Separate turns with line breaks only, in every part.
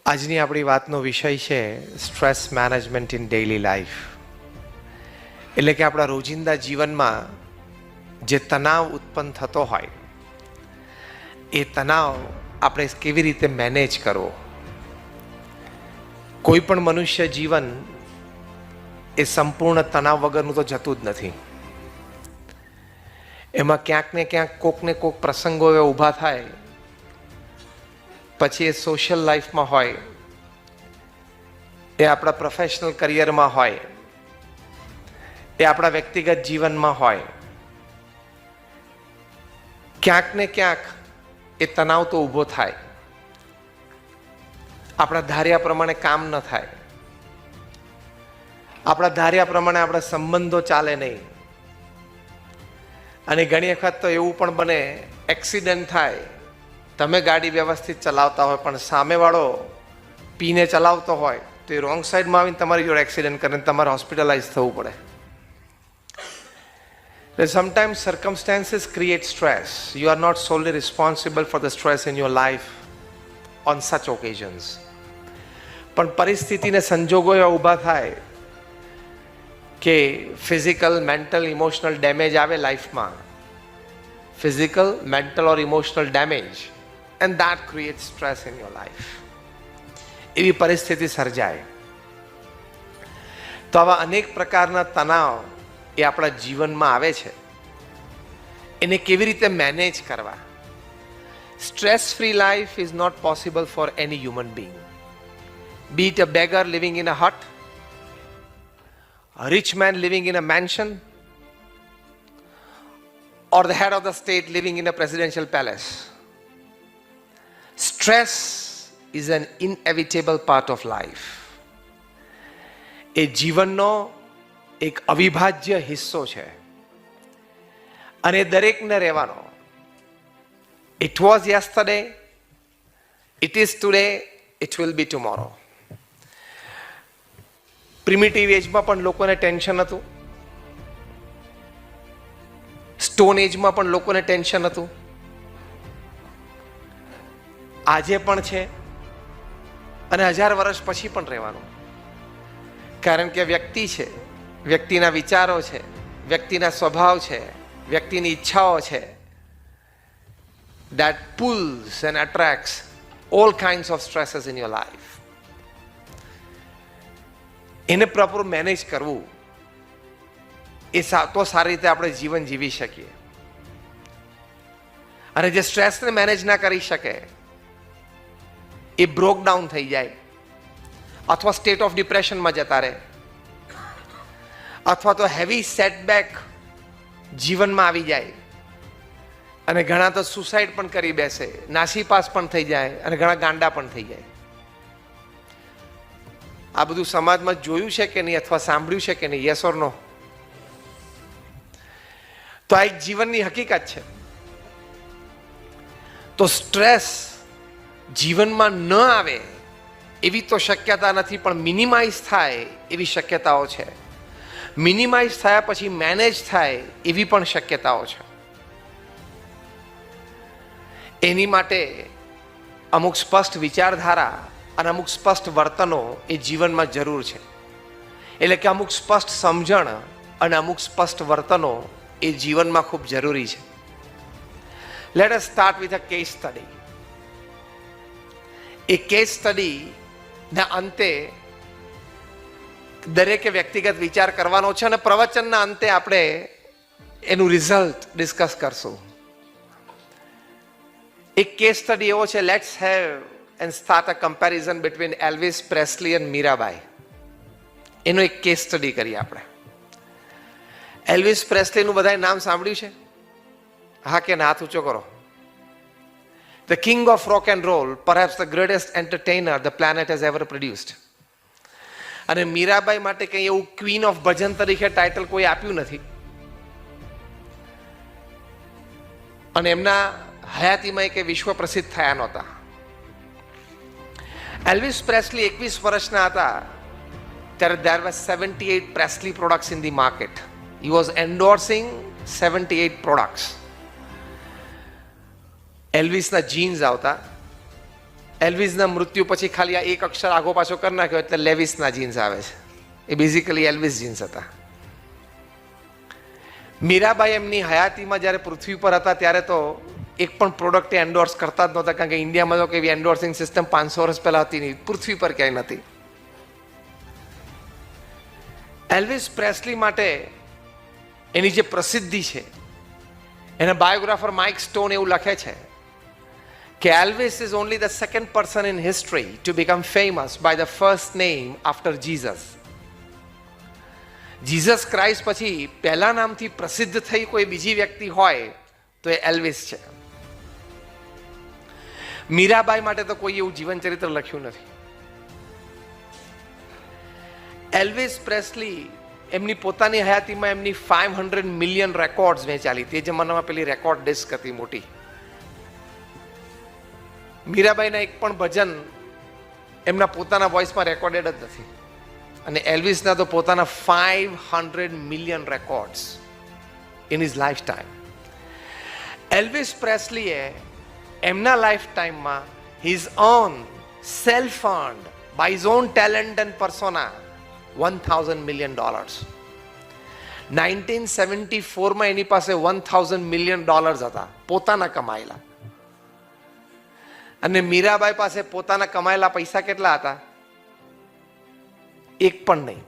આજની આપણી વાતનો વિષય છે stress management in daily life. એટલે કે આપણા રોજિંદા જીવનમાં જે તણાવ ઉત્પન્ન થતો હોય એ તણાવ આપણે કેવી રીતે મેનેજ કરવો. કોઈ પણ મનુષ્ય જીવન એ સંપૂર્ણ તણાવ વગરનું તો જતું જ નથી. એમાં ક્યાંક ને ક્યાંક કોક ને કોક પ્રસંગો એવા ઊભા થાય, પછી એ સોશિયલ લાઈફમાં હોય, એ આપણા પ્રોફેશનલ કરિયરમાં હોય, એ આપણા વ્યક્તિગત જીવનમાં હોય, ક્યાંક ને ક્યાંક એ તણાવ તો ઊભો થાય. આપણા ધાર્યા પ્રમાણે કામ ન થાય, આપણા ધાર્યા પ્રમાણે આપણા સંબંધો ચાલે નહીં, અને ઘણી વખત તો એવું પણ બને એક્સિડન્ટ થાય. તમે ગાડી વ્યવસ્થિત ચલાવતા હોય પણ સામેવાળો પીને ચલાવતો હોય તો એ રોંગ સાઈડમાં આવીને તમારી જોડે એક્સિડન્ટ કરીને તમારે હોસ્પિટલાઇઝ થવું પડે. Sometimes circumstances create stress. You are not solely responsible for the stress in your life on such occasions. પણ પરિસ્થિતિને સંજોગો એવા ઊભા થાય કે ફિઝિકલ, મેન્ટલ, ઇમોશનલ ડેમેજ આવે લાઈફમાં. Physical, mental or emotional damage, and that creates stress in your life. એવી પરિસ્થિતિ સર્જાય તો આવા અનેક પ્રકારના તણાવ એ આપણા જીવનમાં આવે છે. એને કેવી રીતે મેનેજ કરવા? Stress free life is not possible for any human being. Be it a beggar living in a hut, a rich man living in a mansion, or the head of the state living in a presidential palace. Stress is an inevitable part of life. એ જીવનનો એક અવિભાજ્ય હિસ્સો છે અને દરેકને રહેવાનો. It was yesterday, it is today, it will be tomorrow. Primitive એજમાં પણ લોકોને ટેન્શન હતું, સ્ટોન એજમાં પણ લોકોને ટેન્શન હતું, આજે પણ છે અને 1000 વર્ષ પછી પણ રહેવાનું. કારણ કે વ્યક્તિ છે, વ્યક્તિના વિચારો છે, વ્યક્તિના સ્વભાવ છે, વ્યક્તિની ઈચ્છાઓ છે, that pulls and attracts all kinds of stresses in your life. એને પ્રોપર મેનેજ કરવું એ તો સારી રીતે આપણે જીવન જીવી શકીએ. અને જે સ્ટ્રેસને મેનેજ ના કરી શકે એ બ્રોક ડાઉન થઈ જાય, અથવા સ્ટેટ ઓફ ડિપ્રેશનમાં જતા રહે, અથવા તો હેવી સેટબેક જીવનમાં આવી જાય, અને ઘણા તો સુસાઇડ પણ કરી બેસે, નાસીપાસ પણ થઈ જાય, અને ઘણા ગાંડા પણ થઈ જાય. આ બધું સમાજમાં જોયું છે કે નહીં, અથવા સાંભળ્યું છે કે નહીં? યસ ઓર નો? તો આ એક જીવનની હકીકત છે. તો સ્ટ્રેસ જીવનમાં ન આવે એવી તો શક્યતા નથી, પણ મિનિમાઇઝ થાય એવી શક્યતાઓ છે. મિનિમાઇઝ થયા પછી મેનેજ થાય એવી પણ શક્યતાઓ છે. એની માટે અમુક સ્પષ્ટ વિચારધારા અને અમુક સ્પષ્ટ વર્તનો એ જીવનમાં જરૂર છે. એટલે કે અમુક સ્પષ્ટ સમજણ અને અમુક સ્પષ્ટ વર્તનો એ જીવનમાં ખૂબ જરૂરી છે. Let us start with a case study. એ કેસ સ્ટડીના અંતે દરેકે વ્યક્તિગત વિચાર કરવાનો છે, અને પ્રવચનના અંતે આપણે એનું રિઝલ્ટ ડિસ્કસ કરશું. એક કેસ સ્ટડી એવો છે, let's have and start a comparison between Elvis Presley and Mirabai. એનો એક કેસ સ્ટડી કરીએ આપણે. એલ્વિસ પ્રેસ્લીનું બધાએ નામ સાંભળ્યું છે? હા કે ના? હાથ ઊંચો કરો. The king of rock and roll, perhaps the greatest entertainer the planet has ever produced. અને મીરાબાઈ માટે કંઈ એવું ક્વીન ઓફ ભજન તરીકે ટાઇટલ કોઈ આપ્યું નથી, અને એમના હયાતીમાં કે વિશ્વ પ્રસિદ્ધ થયા નહોતા. એલ્વિસ પ્રેસ્લી 21 વર્ષના હતા ત્યારે there were 78 Presley products in the market. He was endorsing 78 products. એલ્વિસના jeans આવતા, એલ્વિસના મૃત્યુ પછી ખાલી આ એક અક્ષર આગો પાછો કરી નાખ્યો એટલે લેવિસના જીન્સ આવે છે. એ બેઝિકલી એલ્વિસ જીન્સ હતા. મીરાબાઈ એમની હયાતીમાં જ્યારે પૃથ્વી પર હતા ત્યારે તો એક પણ પ્રોડક્ટ એન્ડોર્સ કરતા જ નહોતા, કારણ કે ઇન્ડિયામાં તો કેવી એન્ડોર્સિંગ સિસ્ટમ 500 વર્ષ પહેલા હતી નહીં, પૃથ્વી પર ક્યાંય નથી. એલ્વિસ પ્રેસ્લી માટે એની જે પ્રસિદ્ધિ છે, એના બાયોગ્રાફર માઇક સ્ટોન એવું લખે છે કે Elvis is only the second person in history to become famous by the first name after Jesus. Jesus Christ પછી પહેલા નામથી પ્રસિદ્ધ થઈ કોઈ બીજી વ્યક્તિ હોય તો એ એલ્વિસ છે. મીરાબાઈ માટે તો કોઈ એવું જીવન ચરિત્ર લખ્યું નથી. એલ્વિસ પ્રેસ્લી એમની પોતાની હયાતીમાં એમની 500 મિલિયન રેકોર્ડ્સ વેચાલી. તે જમાનામાં પેલી રેકોર્ડ ડિસ્ક હતી મોટી. મીરાબાઈના એક પણ ભજન એમના પોતાના વોઇસમાં રેકોર્ડેડ જ નથી. અને એલ્વિસના તો પોતાના 500 million records in his life time. Elvis પ્રેસ્લીએ એમના લાઈફ ટાઈમમાં his own self earned by his own talent and persona $1,000 million. 1974માં એની પાસે $1,000 million હતા પોતાના કમાયેલા. અને મીરાબાઈ પાસે પોતાના કમાયેલા પૈસા કેટલા હતા? એક પણ નહીં.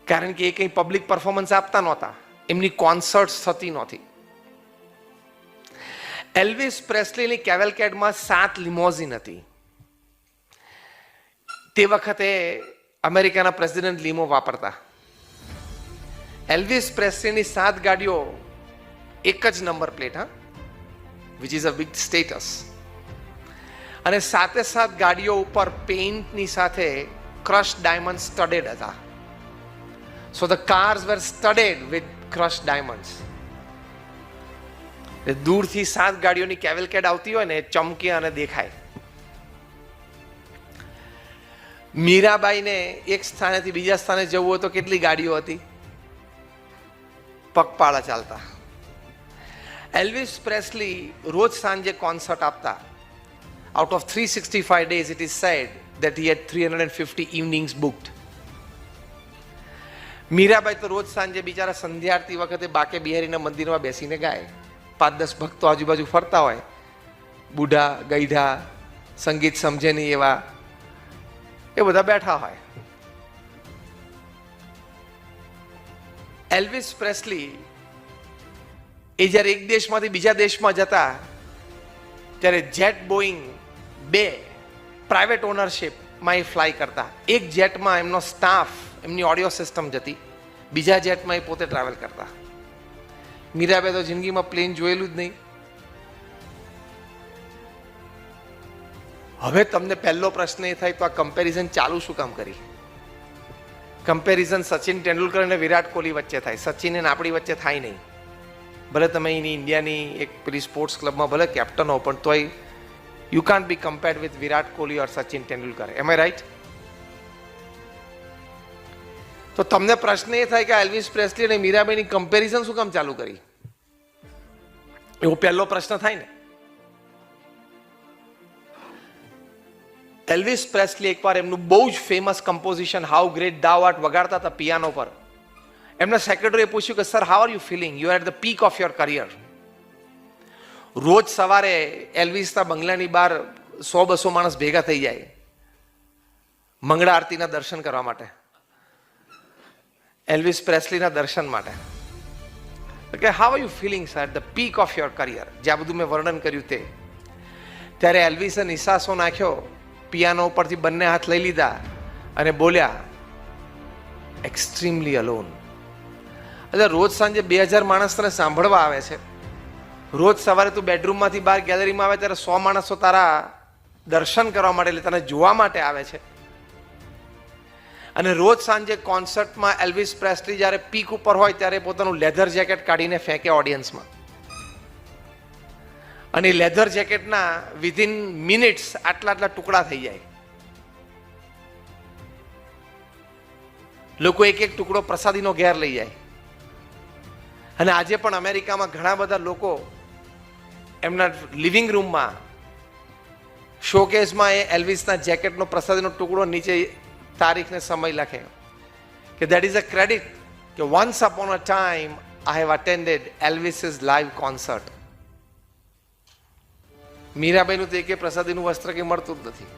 કારણ કે એ કંઈ પબ્લિક પરફોર્મન્સ આપતા નહોતા, એમની કોન્સર્ટ્સ થતી નહોતી. એલ્વિસ પ્રેસ્લીની કેવેલકેડમાં 7 લિમોઝિન હતી. તે વખતે અમેરિકાના પ્રેસિડેન્ટ લીમો વાપરતા. એલ્વિસ પ્રેસ્લીની 7 ગાડીઓ એક જ number plate, which is a big status. અને 7 ગાડીઓ ઉપર પેઇન્ટની સાથે ક્રશ ડાયમંડ સ્ટડેડ હતા. So the cars were studded with crush diamonds. દૂરથી 7 ગાડીઓની કેવેલકેડ આવતી હોય ને, ચમકે અને દેખાય. મીરાબાઈને એક સ્થાનેથી બીજા સ્થાને જવું હોય તો કેટલી ગાડીઓ હતી? પગપાળા ચાલતા. એલ્વિસ પ્રેસ્લી રોજ સાંજે કોન્સર્ટ આપતા. Out of 365 days it is said that he had 350 evenings booked. Mirabai તો રોજ સાંજે બિચારા સંધ્યા આરતી વખતે બાકે બિહારીના મંદિરમાં બેસીને ગાય. 5-10 ભક્તો આજુબાજુ ફરતા હોય, બુઢા ગઈઢા, સંગીત સમજે નહીં એવા, એ બધા બેઠા હોય. એલ્વિસ પ્રેસ્લી એ જ્યારે એક દેશમાંથી બીજા દેશમાં જતા ત્યારે જેટ બોઈંગ 2 પ્રાઇવેટ ઓનરશિપમાં એ ફ્લાય કરતા. એક જેટમાં એમનો સ્ટાફ, એમની ઓડિયો સિસ્ટમ જતી, બીજા જેટમાં એ પોતે ટ્રાવેલ કરતા. મીરાબાઈ તો જિંદગીમાં પ્લેન જોયેલું જ નહીં. હવે તમને પહેલો પ્રશ્ન એ થાય તો આ કમ્પેરિઝન ચાલુ શું કામ કરી? કમ્પેરિઝન સચિન તેંડુલકર અને વિરાટ કોહલી વચ્ચે થાય, સચિન અને આપણી વચ્ચે થાય નહીં. ભલે તમે એની ઇન્ડિયાની એક પેલી સ્પોર્ટ્સ ક્લબમાં ભલે કેપ્ટન હો, પણ તોય you can't be compared with Virat Kohli or Sachin Tendulkar. Am I right? તો તમને પ્રશ્ન એ થાય કે એલ્વિસ પ્રેસ્લી અને મીરાબાઈની કમ્પેરિઝન શું કામ ચાલુ કરી? એવો પહેલો પ્રશ્ન થાય ને. એલ્વિસ પ્રેસ્લી એકવાર એમનું બહુ જ famous composition how great thou art વગાડતા હતા પિયાનો પર. એમના સેક્રેટરીએ પૂછ્યું કે sir, how are you feeling? You are at the peak of your career. રોજ સવારે એલ્વિસના બંગલાની બહાર 100-200 માણસ ભેગા થઈ જાય મંગળા આરતીના દર્શન કરવા માટે, એલ્વિસ પ્રેસ્લીના દર્શન માટે. કે how are you feeling sir at the peak of your career? જ્યાં બધું મેં વર્ણન કર્યું તે. ત્યારે એલ્વિસે નિસાસો નાખ્યો, પિયાનો ઉપરથી બંને હાથ લઈ લીધા અને બોલ્યા, એક્સ્ટ્રીમલી અલોન. એટલે રોજ સાંજે 2000 માણસ તને સાંભળવા આવે છે, રોજ સવારે તું બેડરૂમમાંથી બહાર ગેલેરીમાં આવે ત્યારે 100 માણસો તારા દર્શન કરવા માટે, એટલે તને જોવા માટે આવે છે. અને રોજ સાંજે કોન્સર્ટમાં એલ્વિસ પ્રેસ્લી જ્યારે પીક ઉપર હોય ત્યારે પોતાનું લેધર જેકેટ કાઢીને ફેંકે ઓડિયન્સમાં. અને લેધર જેકેટના વિધિન મિનિટ્સ આટલા ટુકડા થઈ જાય. લોકો એક ટુકડો પ્રસાદીનો ઘેર લઈ જાય. અને આજે પણ અમેરિકામાં ઘણા બધા લોકો એમના લિવિંગ રૂમમાં શોકેસમાં એ એલ્વિસના જેકેટનો પ્રસાદીનો ટુકડો નીચે તારીખને સમય લખે કે દેટ ઇઝ અ ક્રેડિટ કે once upon a time I have attended Elvis live concert. મીરાબાઈનું તો એકે પ્રસાદીનું વસ્ત્ર કંઈ મળતું જ નથી.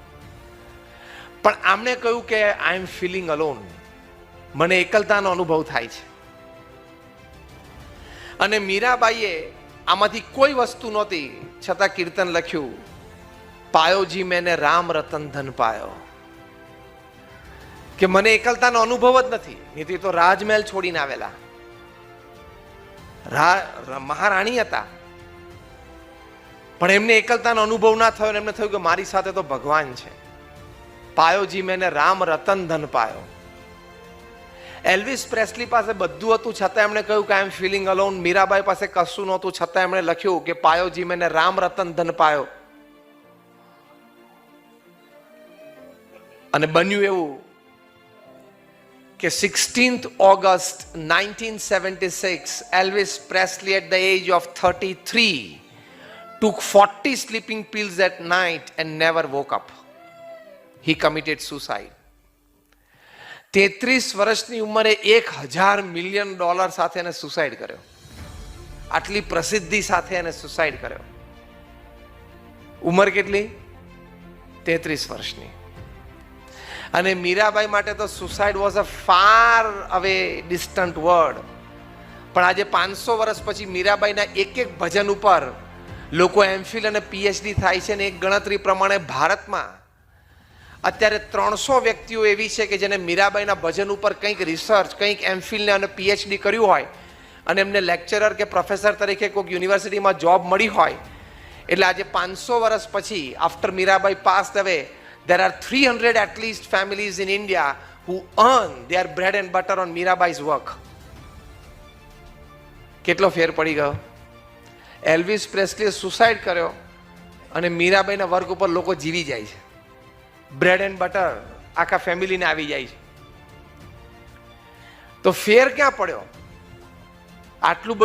પણ આમણે કહ્યું કે આઈ એમ ફીલિંગ અલોન, મને એકલતાનો અનુભવ થાય છે. અને મીરાબાઈએ આમાંથી કોઈ વસ્તુ નહોતી છતાં કીર્તન લખ્યું, પાયોજી મેને રામ રતન ધન પાયો, કે મને એકલતાનો અનુભવ જ નથી. નહીં તો રાજમહેલ છોડીને આવેલા મહારાણી હતા, પણ એમને એકલતાનો અનુભવ ના થયો. એમને થયું કે મારી સાથે તો ભગવાન છે. પાયોજી મેને રામ રતન ધન પાયો. એલ્વિસ પ્રેસ્લી પાસે બધું હતું છતાં એમણે કહ્યું કે આઈ એમ ફીલિંગ અલોન. મીરાબાઈ પાસે કશું નહોતું છતાં એમણે લખ્યું કે પાયોજી મેને રામ રતન ધન પાયો. અને બન્યું એવું કે 16th August 1976 Elvis Presley at the age of 33 took 40 sleeping pills at night and never woke up. He committed suicide. 33 વર્ષની ઉંમરે $1,000 મિલિયન સાથે એને સુસાઇડ કર્યો. આટલી પ્રસિદ્ધિ સાથે એને સુસાઇડ કર્યો. ઉંમર કેટલી? 33 વર્ષની. અને મીરાબાઈ માટે તો suicide was a far away distant word. પણ આજે 500 વર્ષ પછી મીરાબાઈના એક ભજન ઉપર લોકો એમફિલ અને પીએચડી થાય છે. ને એક ગણતરી પ્રમાણે ભારતમાં અત્યારે 300 વ્યક્તિઓ એવી છે કે જેને મીરાબાઈના ભજન ઉપર કંઈક રિસર્ચ, કંઈક એમફિલ અને પીએચડી કર્યું હોય અને એમને લેક્ચરર કે પ્રોફેસર તરીકે કોઈક યુનિવર્સિટીમાં જોબ મળી હોય. એટલે આજે 500 વર્ષ પછી આફ્ટર મીરાબાઈ પાસ્ડ અવે, there are 300 at least families in India who earn their bread and butter on Mirabai's work. કેટલો ફેર પડી ગયો. એલ્વિસ પ્રેસ્લીએ સુસાઇડ કર્યો અને મીરાબાઈના વર્ક ઉપર લોકો જીવી જાય છે. બ્રેડ એન્ડ બટર આખા ફેમિલીને આવી જાય છે. તો ફેર ક્યાં પડ્યો? આટલું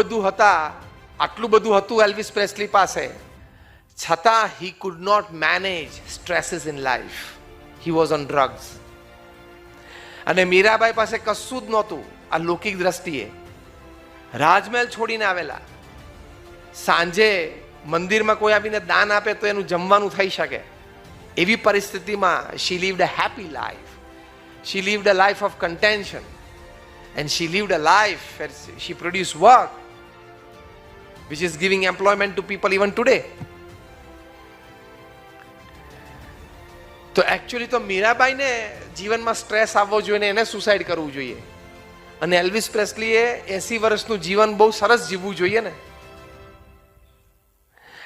બધું હતું એલ્વિસ પ્રેસ્લી પાસે, છતાં he could not manage stresses in life. He was on drugs. અને મીરાબાઈ પાસે કશું જ નહોતું આ લૌકિક દ્રષ્ટિએ. રાજમહેલ છોડીને આવેલા, સાંજે મંદિરમાં કોઈ આવીને દાન આપે તો એનું જમવાનું થઈ શકે એવી પરિસ્થિતિમાં she lived a happy life. She lived a life of contention and she lived a life where she produced work which is giving employment to people even today. તો એકચ્યુઅલી તો મીરાબાઈને જીવનમાં સ્ટ્રેસ આવવો જોઈએ ને એને સુસાઇડ કરવું જોઈએ. અને એલ્વિસ પ્રેસ્લીએ 80 વર્ષનું જીવન બહુ સરસ જીવવું જોઈએ ને.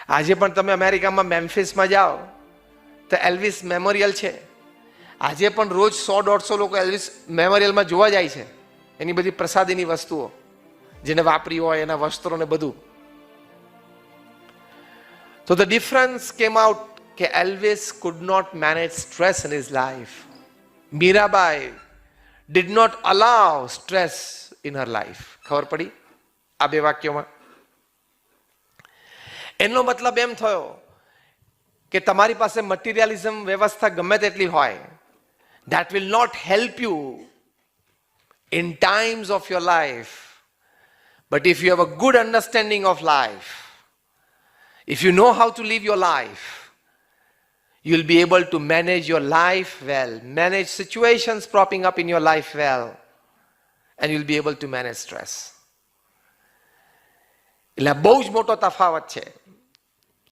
આજે પણ તમે અમેરિકામાં મેમ્ફિસમાં જાઓ તો એલ્વિસ મેમોરિયલ છે. આજે પણ રોજ 100-150 લોકો એલ્વિસ મેમોરિયલમાં જોવા જાય છે. એની બધી પ્રસાદીની વસ્તુઓ જેને વાપરી હોય એના વસ્ત્રો ને બધું. તો ધ ડિફરન્સ કેમ આઉટ કે Elvis could not manage stress in his life. Mirabai did not allow stress in her life. ખબર પડી આ બે વાક્યોમાં? એનો મતલબ એમ થયો કે તમારી પાસે મટીરિયલિઝમ વ્યવસ્થા ગમે તેટલી હોય, that will not help you in times of your life. But if you have a good understanding of life, if you know how to live your life, you'll be able to manage your life well, manage situations propping up in your life well, and you'll be able to manage stress. એટલે બહુ જ મોટો તફાવત છે.